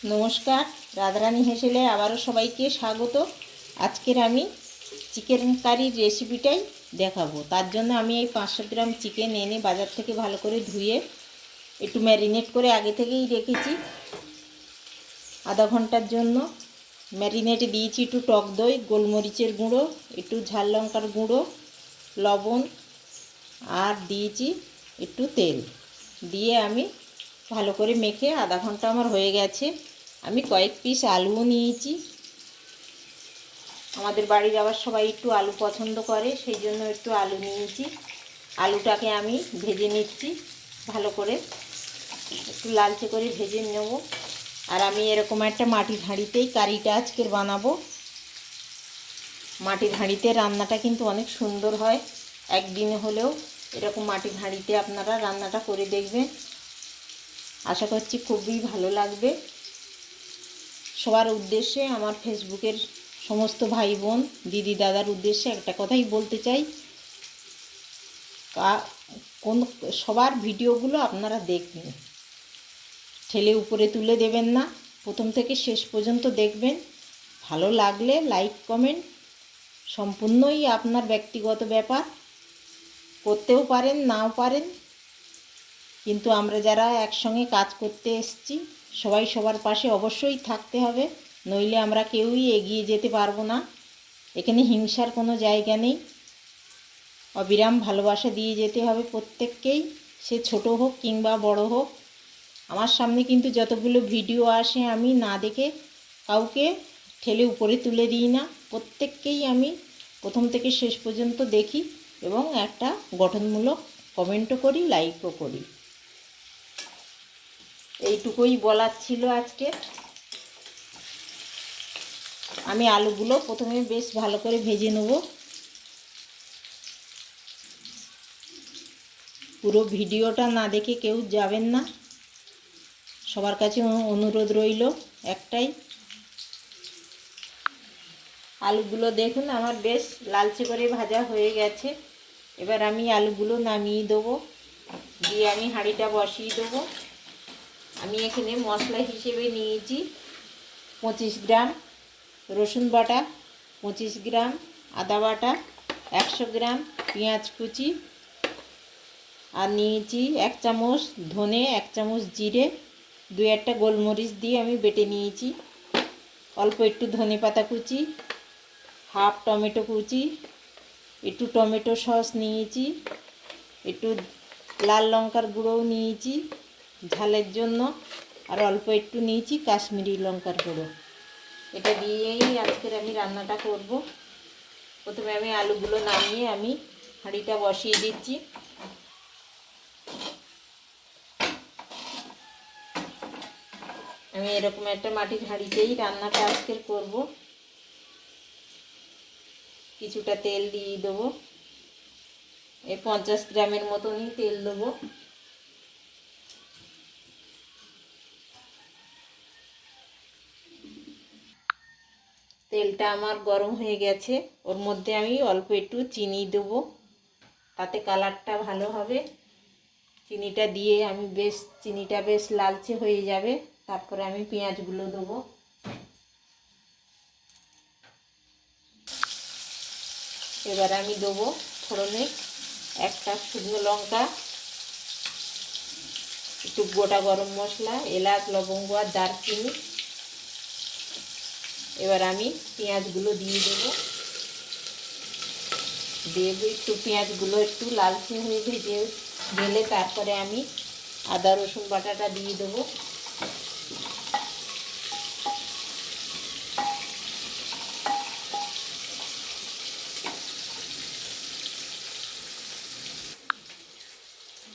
নমস্কার, রাধারানী হেসেলে আবারও সবাইকে স্বাগত। আজকের আমি চিকেন কারির রেসিপিটাই দেখাবো। তার জন্য আমি এই 500 গ্রাম চিকেন এনে বাজার থেকে ভালো করে ধুয়ে একটু ম্যারিনেট করে আগে থেকেই রেখেছি। আধা ঘন্টার জন্য ম্যারিনেটে দিয়েছি একটু টক দই, গোলমরিচের গুঁড়ো, একটু ঝাল লঙ্কার গুঁড়ো, লবণ আর দিয়েছি একটু তেল দিয়ে আমি ভালো করে মেখে আধা ঘন্টা আমার হয়ে গেছে। আমি কয়েক পিস আলুও নিয়েছি। আমাদের বাড়ির আবার সবাই একটু আলু পছন্দ করে, সেই জন্য একটু আলু নিয়েছি। আলুটাকে আমি ভেজে নিচ্ছি ভালো করে, একটু লালচে করে ভেজে নেব। আর আমি এরকম একটা মাটির হাঁড়িতেই কারিটা আজকের বানাবো। মাটির হাঁড়িতে রান্নাটা কিন্তু অনেক সুন্দর হয়। একদিন হলেও এরকম মাটির হাঁড়িতে আপনারা রান্নাটা করে দেখবেন, আশা করছি খুবই ভালো লাগবে। সবার উদ্দেশ্যে, আমার ফেসবুকের সমস্ত ভাই বোন দিদি দাদার উদ্দেশ্যে একটা কথাই বলতে চাই, সবার ভিডিওগুলো আপনারা দেখবেন, ঠেলে উপরে তুলে দেবেন না, প্রথম থেকে শেষ পর্যন্ত দেখবেন। ভালো লাগলে লাইক কমেন্ট, সম্পূর্ণই আপনার ব্যক্তিগত ব্যাপার, করতেও পারেন নাও পারেন, কিন্তু আমরা যারা একসঙ্গে কাজ করতে এসেছি সবাই সবার পাশে অবশ্যই থাকতে হবে, নইলে আমরা কেউই এগিয়ে যেতে পারবো না। এখানে হিংসার কোনো জায়গা নেই, অবিরাম ভালোবাসা দিয়ে যেতে হবে প্রত্যেককেই, সে ছোট হোক কিংবা বড় হোক। আমার সামনে কিন্তু যতগুলো ভিডিও আসে আমি না দেখে কাউকে ঠেলে উপরে তুলে দিই না, প্রত্যেককেই আমি প্রথম থেকে শেষ পর্যন্ত দেখি এবং একটা গঠনমূলক কমেন্টও করি, লাইকও করি। এইটুকুই বলার ছিল আজকে। আমি আলুগুলো প্রথমে বেশ ভালো করে ভেজে নেব। পুরো ভিডিওটা না দেখে কেউ যাবেন না, সবার কাছে অনুরোধ রইল একটাই। আলুগুলো দেখুন আমার বেশ লালচে করে ভাজা হয়ে গেছে। এবার আমি আলুগুলো নামিয়ে দেবো, দিয়ে আমি হাঁড়িটা বসিয়ে দেবো। আমি এখানে মশলা হিসেবে নিয়েছি 25 গ্রাম রসুন বাটা, 25 গ্রাম আদা বাটা, 100 গ্রাম পেঁয়াজ কুচি, আর নিয়েছি 1 চামচ ধনে, 1 চামচ জিরে, 2-1টা গোলমরিচ দিয়ে আমি বেটে নিয়েছি। অল্প একটু ধনে পাতা কুচি, হাফ টমেটো কুচি, একটু টমেটো সস নিয়েছি, একটু লাল লঙ্কার গুঁড়োও নিয়েছি ঝালের জন্য, আর অল্প একটু নিয়েছি কাশ্মীরি লঙ্কার গুঁড়ো। এটা দিয়েই আজকের আমি রান্নাটা করব। প্রথমে আমি আলুগুলো নামিয়ে আমি হাঁড়িটা বসিয়ে দিচ্ছি। আমি এরকম একটা মাটির হাঁড়িতেই রান্নাটা আজকের করব। কিছুটা তেল দিয়ে দেবো, এই 50 গ্রামের মতনই তেল দেবো। তেলটা আমার গরম হয়ে গেছে, ওর মধ্যে আমি অল্প একটু চিনি দেবো, তাতে কালারটা ভালো হবে। চিনিটা দিয়ে আমি চিনিটা বেশ লালচে হয়ে যাবে, তারপরে আমি পেঁয়াজগুলো দেবো। এবার আমি দেবো ফোড়নে 1টা শুকনো লঙ্কা, একটু গোটা গরম মশলা, এলাচ, লবঙ্গ আর দারচিনি। এবার আমি পেঁয়াজগুলো দিয়ে দেবো, একটু পেঁয়াজগুলো একটু লালচে হয়ে ভেজে গেলে তারপরে আমি আদা রসুন বাটাটা দিয়ে দেবো।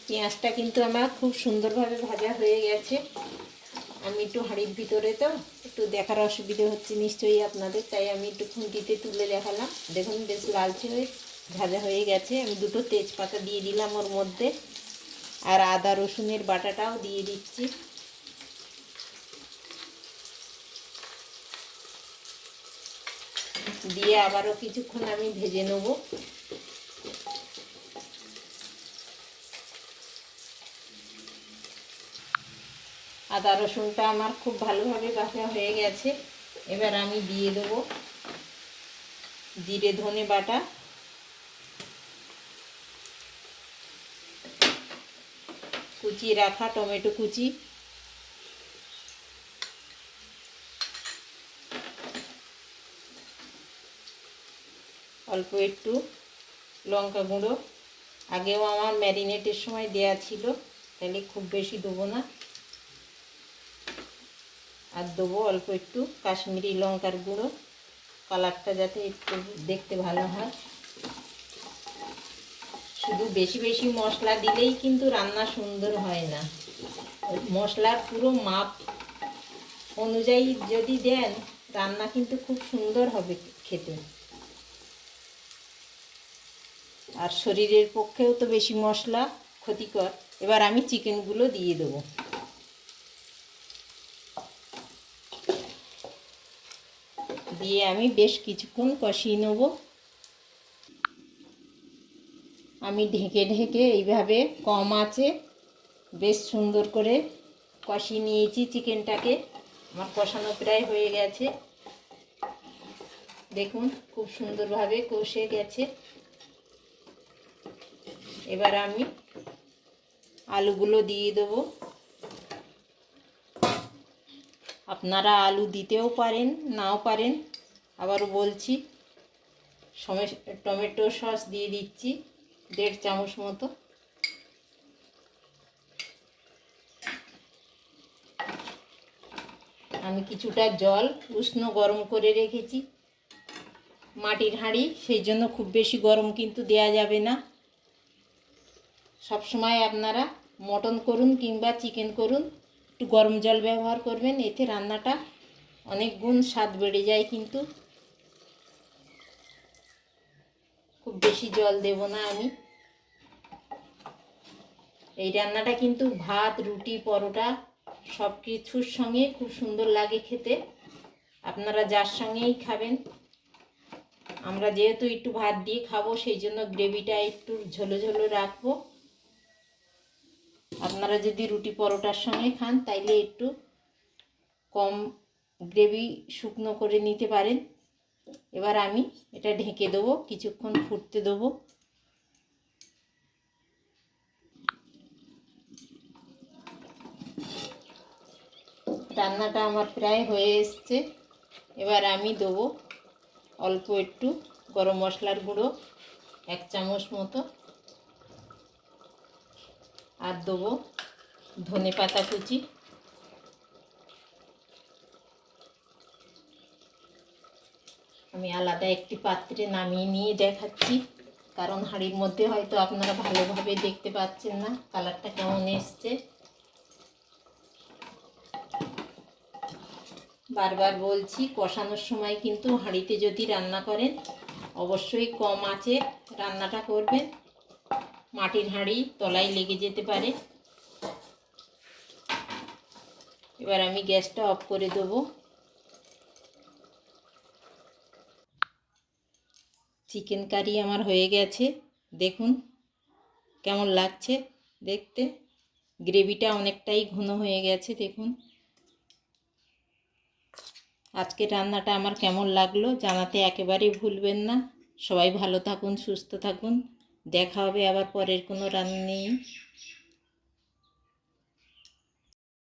পেঁয়াজটা কিন্তু আমার খুব সুন্দরভাবে ভাজা হয়ে গেছে। আমি একটু হাঁড়ির ভিতরে তো একটু দেখার অসুবিধে হচ্ছে নিশ্চয়ই আপনাদের, তাই আমি একটু খুন্তিতে তুলে দেখালাম। দেখুন বেশ লালচে হয়ে ভাজা হয়ে গেছে। আমি 2টো তেজপাতা দিয়ে দিলাম ওর মধ্যে, আর আদা রসুনের বাটাটাও দিয়ে দিচ্ছি। দিয়ে আবারও কিছুক্ষণ আমি ভেজে নেব। আদা রসুনটা আমার খুব ভালোভাবে বাটা হয়ে গেছে। এবার আমি দিয়ে দেবো জিরে ধনে বাটা, কুচিয়ে রাখা টমেটো কুচি, অল্প একটু লঙ্কা গুঁড়ো। আগেও আমার ম্যারিনেটের সময় দেয়া ছিল, তাহলে খুব বেশি দেবো না। আর দেবো অল্প একটু কাশ্মীরি লঙ্কার গুঁড়ো, কালারটা যাতে একটু দেখতে ভালো হয়। শুধু বেশি বেশি মশলা দিলেই কিন্তু রান্না সুন্দর হয় না। মশলার পুরো মাপ অনুযায়ী যদি দেন, রান্না কিন্তু খুব সুন্দর হবে খেতে। আর শরীরের পক্ষেও তো বেশি মশলা ক্ষতিকর। এবার আমি চিকেনগুলো দিয়ে দেবো। দিয়ে আমি বেশ কিছুক্ষণ কষিয়ে নেব। আমি ঢেকে ঢেকে এইভাবে কম আঁচে বেশ সুন্দর করে কষিয়ে নিয়েছি চিকেনটাকে। আমার কষানো প্রায় হয়ে গেছে, দেখুন খুব সুন্দরভাবে কষে গেছে। এবার আমি আলুগুলো দিয়ে দেবো। আপনারা আলু দিতেও পারেন, নাও পারেন। আবারও বলছি, টমেটো সস দিয়ে দিচ্ছি 1.5 চামচ মতো। আমি কিছুটা জল উষ্ণ গরম করে রেখেছি, মাটির হাঁড়ি, সেই জন্য খুব বেশি গরম কিন্তু দেয়া যাবে না। সব সময় আপনারা মটন করুন কিংবা চিকেন করুন, একটু গরম জল ব্যবহার করবেন, এতে রান্নাটা অনেক গুণ স্বাদ বেড়ে যায়। কিন্তু খুব বেশি জল দেব না আমি। এই রান্নাটা কিন্তু ভাত, রুটি, পরোটা সব কিছুর সঙ্গে খুব সুন্দর লাগে খেতে। আপনারা যার সঙ্গেই খাবেন। আমরা যেহেতু একটু ভাত দিয়ে খাবো, সেই জন্য গ্রেভিটা একটু ঝোলো ঝোলো রাখবো। আপনারা যদি রুটি পরোটার সঙ্গে খান, তাইলে একটু কম গ্রেভি শুকনো করে নিতে পারেন। এবার আমি এটা ঢেকে দেবো, কিছুক্ষণ ফুটতে দেবো। রান্নাটা আমার প্রায় হয়ে এসছে। এবার আমি দেবো অল্প একটু গরম মশলার গুঁড়ো 1 চামচ মতো, আর দেবো ধনে পাতা কুচি। আমি আলাদা একটি পাত্রে নামিয়ে নিয়ে দেখাচ্ছি, কারণ হাঁড়ির মধ্যে হয়তো আপনারা ভালোভাবে দেখতে পাচ্ছেন না কালারটা কেমন এসছে। বারবার বলছি, কষানোর সময় কিন্তু হাঁড়িতে যদি রান্না করেন, অবশ্যই কম আঁচে রান্নাটা করবেন। মাটির হাঁড়ি তলায় লেগে যেতে পারে। এবার আমি গ্যাসটা অফ করে দেবো। চিকেন কারি আমার হয়ে গেছে, দেখুন কেমন লাগছে দেখতে। গ্রেভিটা অনেকটাই ঘন হয়ে গেছে, দেখুন। আজকের রান্নাটা আমার কেমন লাগলো জানাতে একেবারেই ভুলবেন না। সবাই ভালো থাকুন, সুস্থ থাকুন। দেখা হবে আবার পরের কোনো রান্না নিয়ে।